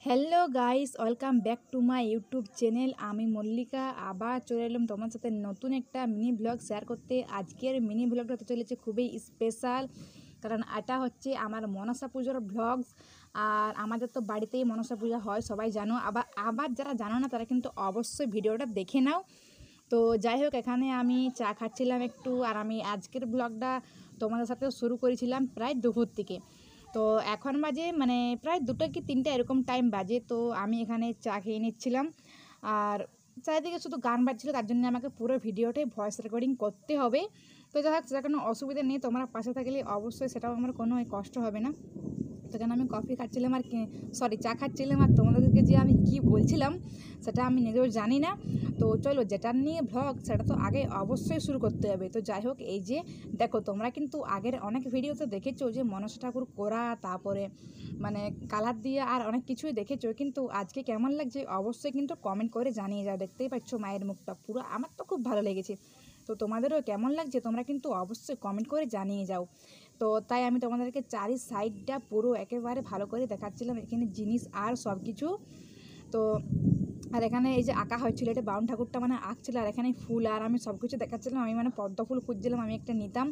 Hello guys, welcome back to my YouTube channel. আমি মল্লিকা আবার চলে এলাম তোমার সাথে নতুন একটা মিনি ব্লগ শেয়ার করতে। আজকের মিনি ব্লগটা হতে চলেছে খুবই স্পেশাল, কারণ এটা হচ্ছে আমার মনসা পুজোর ব্লগস। আর আমাদের তো বাড়িতেই মনসা পূজা হয়, সবাই জানো। আবার যারা জানো না তারা কিন্তু অবশ্যই ভিডিওটা দেখে নাও। তো যাই হোক, এখানে আমি চা খাচ্ছিলাম একটু, আর আমি আজকের ব্লগটা তোমাদের সাথেও শুরু করেছিলাম প্রায় দুপুর থেকে। তো এখন বাজে প্রায় 2টা কি 3টা এরকম টাইম বাজে। তো আমি এখানে চা খেয়ে নিচ্ছিলাম, আর চারিদিকে শুধু গান বাজছিল, তার জন্য আমাকে পুরো ভিডিওটাই ভয়েস রেকর্ডিং করতে হবে। তো যাই হোক, সেটা কোনো অসুবিধা নেই, তোমরা পাশে থাকলে অবশ্যই সেটাও আমার কোনো কষ্ট হবে না। সেখানে আমি কফি খাচ্ছিলাম আর চা খাচ্ছিলাম, আর তোমাদেরকে যে আমি কি বলছিলাম সেটা আমি নিজেও জানি না। তো চলো, যেটা নিয়ে ব্লগ সেটা তো আগে অবশ্যই শুরু করতে হবে। তো যাই হোক, এই যে দেখো, তোমরা কিন্তু আগের অনেক ভিডিওতে দেখেছো যে মনসা ঠাকুর করা, তারপরে কালার দিয়ে আর অনেক কিছুই দেখেছো, কিন্তু আজকে কেমন লাগছে অবশ্যই কিন্তু কমেন্ট করে জানিয়ে যাও। দেখতেই পাচ্ছ মায়ের মুখটা পুরো, আমার তো খুব ভালো লেগেছে। তো তোমাদেরও কেমন লাগছে তোমরা কিন্তু অবশ্যই কমেন্ট করে জানিয়ে যাও। তো তাই আমি তোমাদেরকে চারি সাইডটা পুরো একেবারে ভালো করে দেখাচ্ছিলাম, এখানে জিনিস আর সব কিছু। তো আর এখানে এই যে আঁকা হয়েছিল, এটা বাউন ঠাকুরটা আঁকছিল, আর এখানে ফুল আর আমি সব কিছু দেখাচ্ছিলাম। আমি পদ্ম ফুল খুঁজছিলাম, আমি একটা নিতাম,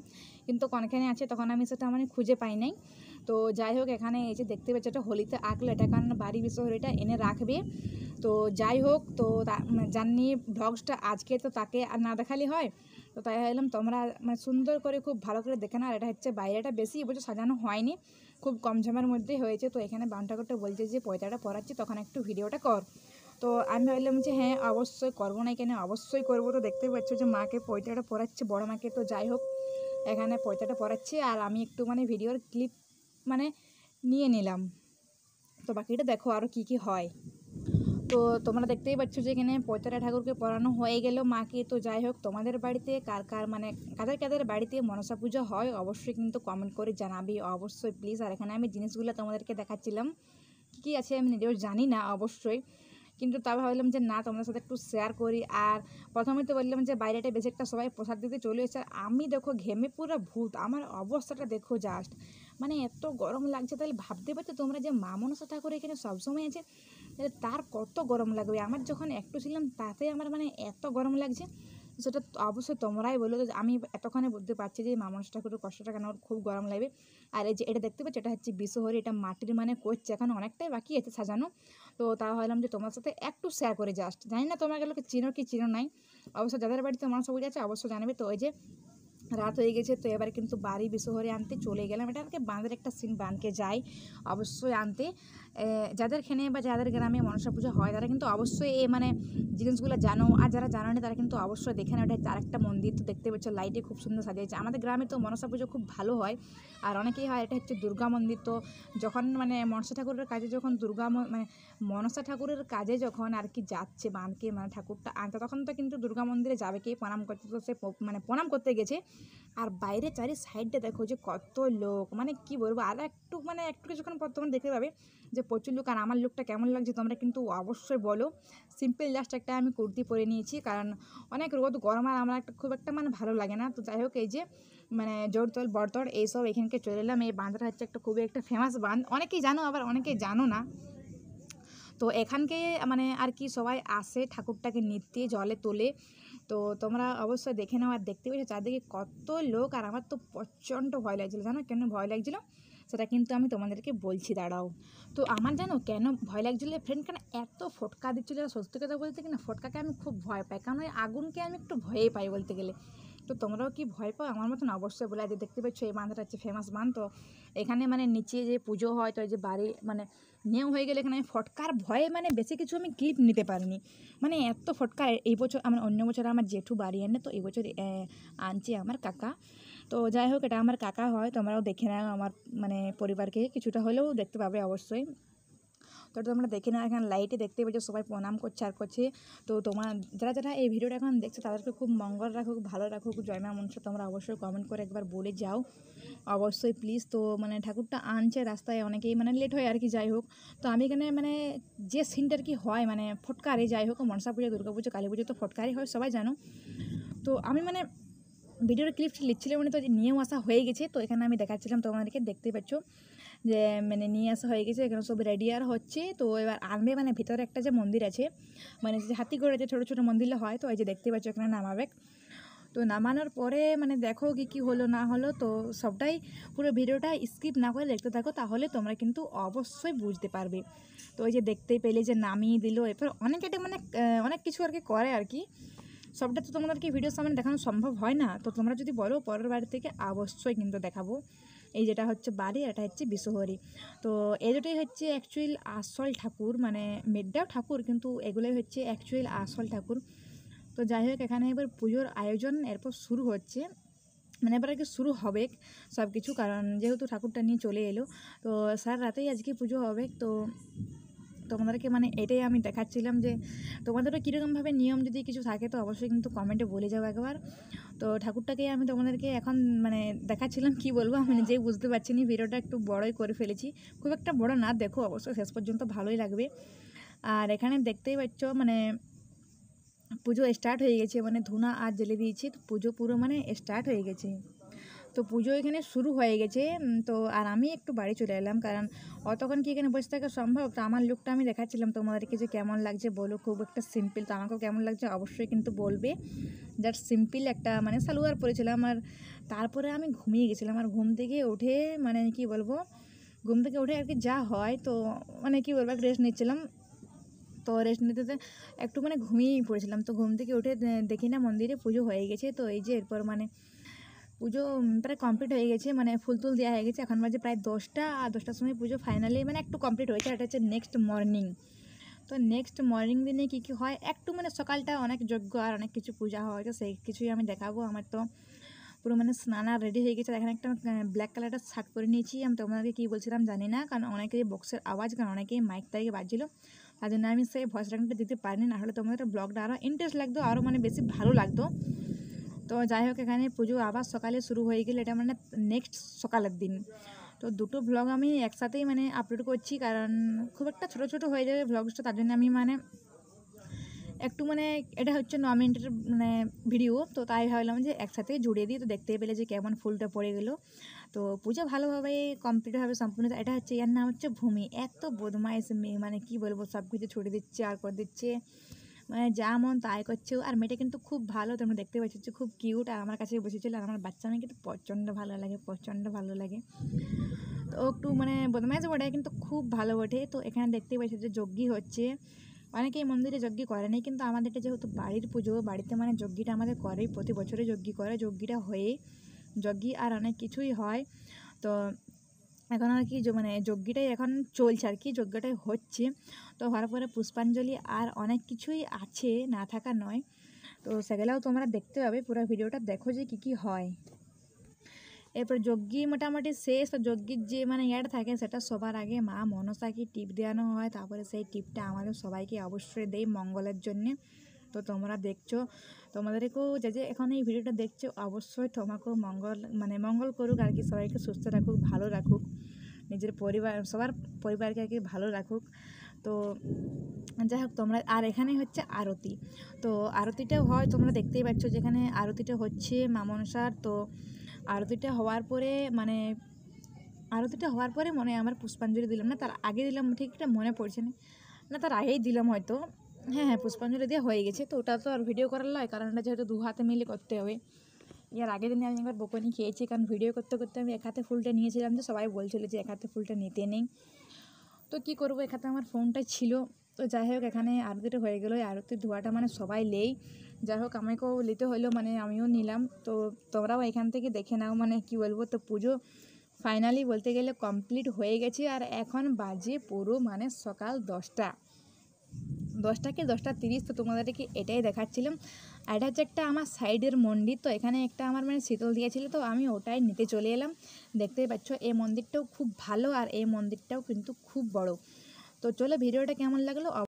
কিন্তু কোনখানে আছে তখন আমি সেটা খুঁজে পাই নাই। তো যাই হোক, এখানে এই যে দেখতে পাচ্ছি, এটা হোলিতে আঁকলো, এটা কারণ বাড়ি বিশ্বহরিটা এনে রাখবে। তো যাই হোক, তো জানি ব্লগসটা আজকে তো তাকে আর না দেখালে হয়। তো তাই ভাবলাম তোমরা সুন্দর করে খুব ভালো করে দেখে না। আর এটা হচ্ছে বাইরেটা বেশি এবছর সাজানো হয়নি, খুব কম ঝামের মধ্যেই হয়েছে। তো এখানে বাউন ঠাকুরটা বলছে যে পয়তাটা পরাচ্ছি, তখন একটু ভিডিওটা কর। তো আমি ভাবলাম যে হ্যাঁ, অবশ্যই করবো না কেন, অবশ্যই করবো। তো দেখতে পাচ্ছ যে মাকে পয়তাটা পরাচ্ছে, বড় মাকে। তো যাই হোক, এখানে পয়তাটা পরাচ্ছে, আর আমি একটু ভিডিওর ক্লিপ নিয়ে নিলাম। তো বাকিটা দেখো আরও কি হয়। তো তোমরা দেখতেই পাচ্ছ যে এখানে পয়তারা ঠাকুরকে পরানো হয়ে গেল মাকে। তো যাই হোক, তোমাদের বাড়িতে কার কার কাদের কাদের বাড়িতে মনসা পুজো হয় অবশ্যই কিন্তু কমেন্ট করে জানাবি, অবশ্যই প্লিজ। আর এখানে আমি জিনিসগুলো তোমাদেরকে দেখাচ্ছিলাম, কী আছে আমি নিজেও জানি না অবশ্যই, কিন্তু তা ভাবলাম যে না, তোমাদের সাথে একটু শেয়ার করি। আর প্রথমে তো বললাম যে বাইরেটা বেশি একটা সবাই প্রসাদ দিতে চলে এসেছে, আর আমি দেখো ঘেমে পুরো ভূত, আমার অবস্থাটা দেখো জাস্ট, এত গরম লাগছে। তাহলে ভাবতে পারছো তোমরা যে মা মনসা ঠাকুর এখানে সবসময় আছে, তাহলে তার কত গরম লাগবে। আমার যখন একটু ছিলাম তাতে আমার এত গরম লাগছে, সেটা অবশ্যই তোমরাই বলো। তো আমি এতক্ষণে বুঝতে পারছি যে মা মনসা ঠাকুরের কষ্টটা কেন ওর খুব গরম লাগবে। আর এই যে এটা দেখতে পাচ্ছি, এটা হচ্ছে বিশ্বহরি, এটা মাটির করছে, এখন অনেকটাই বাকি আছে সাজানো। তো তা ভাবলাম যে তোমার সাথে একটু শেয়ার করে, জাস্ট জানি না তোমরা গেলোকে চিনো কি চিনো নাই, অবশ্য যাদের বাড়িতে মনসা পুজো আছে অবশ্যই জানবে। তো ওই যে রাত হয়ে গেছে, তো এবার কিন্তু বাড়ি বিশ্বহরি আনতে চলে গেলাম। এটা আমাকে বাঁধের একটা সিন, বাঁধকে যাই অবশ্যই আনতে। যাদের খেনে বা যাদের গ্রামে মনসা পুজো হয় তারা কিন্তু অবশ্যই এই জিনিসগুলো জানো, আর যারা জানো না তারা কিন্তু অবশ্যই দেখে না। এটা আর একটা মন্দির, তো দেখতে পাচ্ছ লাইটে খুব সুন্দর সাজিয়েছে। আমাদের গ্রামে তো মনসা পুজো খুব ভালো হয়, আর অনেকেই হয়। এটা হচ্ছে দুর্গা মন্দির। তো যখন মনসা ঠাকুরের কাজে যখন মনসা ঠাকুরের কাজে যখন আর কি যাচ্ছে বাঁধকে ঠাকুরটা আনতে, তখন তো কিন্তু দুর্গা মন্দিরে যাবে কে প্রণাম করতে, তো সে প্রণাম করতে গেছে। আর বাইরে চারি সাইডটা দেখো যে কত লোক, কি বলবো। আর একটু একটু কিছুক্ষণ পর তোমরা দেখতে পাবে যে প্রচুর লোক। আর আমার লুকটা কেমন লাগছে তোমরা কিন্তু অবশ্যই বলো। সিম্পল জাস্ট একটা আমি কুর্তি পরে নিয়েছি, কারণ অনেক রোদ গরম, আর আমার খুব একটা ভালো লাগে না। তো যাই হোক, এই যে জোরতল বরতল এইসব এখানকে চলে এলাম। এই বাঁধটা হচ্ছে একটা খুবই একটা ফেমাস বাঁধ, অনেকেই জানো আবার অনেকেই জানো না। তো এখানকে আর কি সবাই আসে ঠাকুরটাকে নিতে, জলে তোলে। তো তোমরা অবশ্যই দেখে নাও। আর দেখতে পেয়েছো চারদিকে কত লোক, আর আমার তো প্রচণ্ড ভয় লাগছিলো। জানো কেন ভয় লাগছিলো সেটা কিন্তু আমি তোমাদেরকে বলছি, দাঁড়াও। তো আমার জানো কেন ভয় লাগছিলো ফ্রেন্ড, কেন এত ফটকা দিচ্ছিলো। সত্যি কথা বলতে কিনা ফটকাকে আমি খুব ভয় পাই, কারণ ওই আগুনকে আমি একটু ভয়ে পাই বলতে গেলে। তো তোমরাও কি ভয় পাও আমার মতন অবশ্যই বলে। যে দেখতে পাচ্ছ এই বাঁধটা হচ্ছে ফেমাস বাঁধ। তো এখানে নিচে যে পুজো হয়, তো এই যে বাড়ি নিয়ম হয়ে গেলে এখানে ফটকার ভয়ে বেশি কিছু আমি ক্লিপ নিতে পারিনি। এত ফটকা এই বছর অন্য বছর আমার জেঠু বাড়ি আনে, তো এই বছর আনছে আমার কাকা। তো যাই হোক, এটা আমার কাকা হয়, তোমরাও দেখে নাও আমার পরিবারকে কিছুটা হলেও দেখতে পাবে অবশ্যই। তো তোমরা দেখে নাও, এখানে লাইটে দেখতে পেয়েছো সবাই প্রণাম করছে আর করছে। তো যারা যারা এই ভিডিওটা এখন দেখছো তাদেরকে খুব মঙ্গল রাখুক, ভালো রাখুক, জয় মা মনসা। তোমরা অবশ্যই কমেন্ট করে একবার বলে যাও অবশ্যই প্লিজ। তো ঠাকুরটা আনছে রাস্তায়, অনেকেই লেট হয় আর কি। যাই হোক, তো আমি এখানে যে সিনটার কি হয় ফটকারে, যাই হোক মনসা পুজো, দুর্গা পুজো, কালী পুজো তো ফটকারে হয় সবাই জানো। তো আমি ভিডিওর ক্লিপ লিখছিলাম, তো নিয়েও আসা হয়ে গেছে। তো এখানে আমি দেখাচ্ছিলাম তোমাদেরকে, দেখতে পাচ্ছ যে মানে নিয়ে আসা হয়ে গেছে, এখানে সব রেডি আর হচ্ছে। তো এবার আনবে মানে ভিতরে একটা যে মন্দির আছে, মানে যে হাতি করে যে ছোটো ছোটো মন্দির হয়, তো এই যে দেখতে পাচ্ছ এখানে নামাবে। তো নামানোর পরে মানে দেখো কী হলো না হলো, তো সবটাই পুরো ভিডিওটা স্কিপ না করে দেখতে থাকো, তাহলে তোমরা কিন্তু অবশ্যই বুঝতে পারবে। তো ওই যে দেখতেই পেলে যে নামিয়ে দিল, এরপর অনেকে মানে অনেক কিছু আর কি করে আর কি, সবটা তো তোমাদেরকে ভিডিওর সামনে দেখানো সম্ভব হয় না। তো তোমরা যদি বলো পরের বাড়ি থেকে অবশ্যই কিন্তু দেখাবো। এই যেটা হচ্ছে বাড়ি, এটা হচ্ছে বিশ্বহরি। তো এই দুটোই হচ্ছে অ্যাকচুয়াল আসল ঠাকুর, মানে মেড্ডাও ঠাকুর, কিন্তু এগুলোই হচ্ছে অ্যাকচুয়াল আসল ঠাকুর। তো যাই হোক, এখানে এবার পুজোর আয়োজন এরপর শুরু হচ্ছে, মানে এবার আগে শুরু হবে সব কিছু, কারণ যেহেতু ঠাকুরটা নিয়ে চলে এলো, তো সারা রাতেই আজকে পুজো হবে। তো তোমাদেরকে মানে এটাই আমি দেখাচ্ছিলাম যে তোমাদেরও কীরকমভাবে নিয়ম যদি কিছু থাকে তো অবশ্যই কিন্তু কমেন্টে বলে যাও একবার। তো ঠাকুরটাকে আমি তোমাদেরকে এখন মানে দেখাচ্ছিলাম, কি বলবো আমি নিজেই বুঝতে পারছি না, ভিডিওটা একটু বড়ই করে ফেলেছি, খুব একটা বড় না, দেখো অবশ্যই শেষ পর্যন্ত ভালোই লাগবে। আর এখানে দেখতেই পাচ্ছ মানে পুজো স্টার্ট হয়ে গেছে, মানে ধুনা আর জ্বেলে দিয়েছি, তো পুজো পুরো মানে স্টার্ট হয়ে গেছে। তো পুজো এখানে শুরু হয়ে গেছে। তো আর আমি একটু বাড়ি চলে এলাম, কারণ অতক্ষণ কি এখানে বসে থাকা সম্ভব। তো আমার লুকটা আমি দেখাচ্ছিলাম তোমাদেরকে যে কেমন লাগছে বলো, খুব একটা সিম্পল, তো আমাকেও কেমন লাগছে অবশ্যই কিন্তু বলবে। জাস্ট সিম্পল একটা মানে সালোয়ার পরেছিলাম, আর তারপরে আমি ঘুমিয়ে গেছিলাম। আর ঘুম থেকে উঠে মানে কি বলবো, ঘুম থেকে উঠে আর কি যা হয়, তো মানে কি বলবো, রেস্ট নিচ্ছিলাম। তো রেস্ট নিতে একটু মানে ঘুমিয়েই পড়েছিলাম। তো ঘুম থেকে উঠে দেখি না মন্দিরে পুজো হয়ে গেছে। তো এই যে এরপর মানে পুজো প্রায় কমপ্লিট হয়ে গেছে, মানে ফুল টুল দেওয়া হয়ে গেছে, এখন বাজে প্রায় 10টা, আর 10টার সময় পুজো ফাইনালি মানে একটু কমপ্লিট হয়েছে। এটা হচ্ছে নেক্সট মর্নিং। তো নেক্সট মর্নিং দিনে কী হয়, একটু মানে সকালটা অনেক যজ্ঞ আর অনেক কিছু পূজা হয়, তো সেই কিছুই আমি দেখাবো। আমার তো পুরো মানে স্নান আর রেডি হয়ে গেছে। এখানে একটা ব্ল্যাক কালারটা শার্ট পরে নিয়েছি। আমি তোমাদেরকে কী বলছিলাম জানি না, কারণ অনেকেই বক্সের আওয়াজ, কারণ অনেকেই মাইক টাইকে বাজছিল, তার জন্য আমি সেই ভয়েস রেকর্ডটা দিতে পারিনি, না হলে তোমাদের ব্লগটা আরও ইন্টারেস্ট লাগতো, আরও মানে বেশি ভালো লাগতো। তো যাই হোক, এখানে পুজো আবার সকালে শুরু হয়ে গেলে, এটা মানে নেক্সট সকালের দিন। তো দুটো ব্লগ আমি একসাথেই মানে আপলোড করছি, কারণ খুব একটা ছোটো ছোটো হয়ে যাবে ব্লগসটা, তার জন্য আমি মানে একটু মানে এটা হচ্ছে 9 মিনিটের মানে ভিডিও, তো তাই ভাবলাম যে একসাথেই জুড়ে দিই। তো দেখতেই পেলে যে কেমন ফুলটা পড়ে গেলো। তো পুজো ভালোভাবে কমপ্লিট হবে সম্পূর্ণ। এটা হচ্ছে, এর নাম হচ্ছে ভূমি। এত বদমাইশ মেয়ে, মানে কি বলবো, সব কিছু ছুটে দিচ্ছে আর করে দিচ্ছে, মানে যা মন তাই করছে। আর মেয়েটা কিন্তু খুব ভালো, তোমরা দেখতে পাচ্ছ, খুব কিউট, আর আমার কাছে বসেছিল। আর আমার বাচ্চা মেয়ে কিন্তু প্রচণ্ড ভালো লাগে, প্রচণ্ড ভালো লাগে। তো একটু মানে বদমাইশ বটে, কিন্তু খুব ভালো বটে। তো এখানে দেখতেই পাচ্ছি যে যজ্ঞি হচ্ছে। অনেকেই মন্দিরে যজ্ঞ করেনি, কিন্তু আমাদেরটা যেহেতু বাড়ির পুজো, বাড়িতে মানে যজ্ঞিটা আমাদের করেই, প্রতি বছরে যজ্ঞ করে, যজ্ঞিটা হয়ে যজ্ঞি আর অনেক কিছুই হয়। তো এখন আর কি মানে যজ্ঞটাই এখন চলছে আর কি, যজ্ঞটাই হচ্ছে। তো হওয়ার পরে পুষ্পাঞ্জলি আর অনেক কিছুই আছে, না থাকা নয়। তো সেগুলোও তোমরা দেখতে পাবে, পুরো ভিডিওটা দেখো যে কী কী হয়। এরপর যজ্ঞি মোটামুটি শেষ। তো যজ্ঞির যে মানে ইয়াটা থাকে, সেটা সবার আগে মা মনসাকে টিপ দেওয়ানো হয়, তারপরে সেই টিপটা আমাদের সবাইকে অবশ্যই দেয় মঙ্গলের জন্যে। তো তোমরা দেখছো, তোমাদেরকেও যে এখন এই ভিডিওটা দেখছো, অবশ্যই তোমাকেও মঙ্গল মানে মঙ্গল করুক আর কি, সবাইকে সুস্থ রাখুক, ভালো রাখুক, নিজের পরিবার সবার পরিবারকে আর কি ভালো রাখুক। তো যাই হোক তোমরা, আর এখানে হচ্ছে আরতি। তো আরতিটাও হয়, তোমরা দেখতেই পাচ্ছ যেখানে আরতিটা হচ্ছে মা মনসার। তো আরতিটা হওয়ার পরে মনে হয় আমার পুষ্পাঞ্জলি দিলাম না, তার আগে দিলাম, ঠিক এটা মনে পড়ছে না, না তার আগেই দিলাম হয়তো। হ্যাঁ, পুষ্পাঞ্জলি দিয়ে হয়ে গেছে। তো ওটা তো আর ভিডিও করার নয়, কারণ এটা যেহেতু 2 হাতে মিলে করতে হবে। এর আগের দিনে আমি একবার বকুনি খেয়েছি, কারণ ভিডিও করতে করতে আমি এক হাতে ফুলটা নিয়েছিলাম, যে সবাই বলছিল যে এক হাতে ফুলটা নিতে নেই। তো কী করবো, এক হাতে আমার ফোনটা ছিল। তো যাই হোক, এখানে আরতিটা হয়ে গেলো। আরতির ধোয়াটা মানে সবাই লেই, যাই হোক আমাকেও নিতে হলো, মানে আমিও নিলাম। তো তোমরাও এখান থেকে দেখে নাও, মানে কি বলবো। তো পুজো ফাইনালি বলতে গেলে কমপ্লিট হয়ে গেছে, আর এখন বাজে পুরো মানে সকাল 10টা কি 10টা 30। তো তোমাদেরকে এটাই দেখাচ্ছিলাম। আর এটা হচ্ছে একটা আমার সাইডের মন্দির। তো এখানে একটা আমার মানে শীতল দিয়েছিল, তো আমি ওটাই নিতে চলে এলাম। দেখতেই পাচ্ছ এই মন্দিরটাও খুব ভালো, আর এই মন্দিরটাও কিন্তু খুব বড়। তো চলো, ভিডিওটা কেমন লাগলো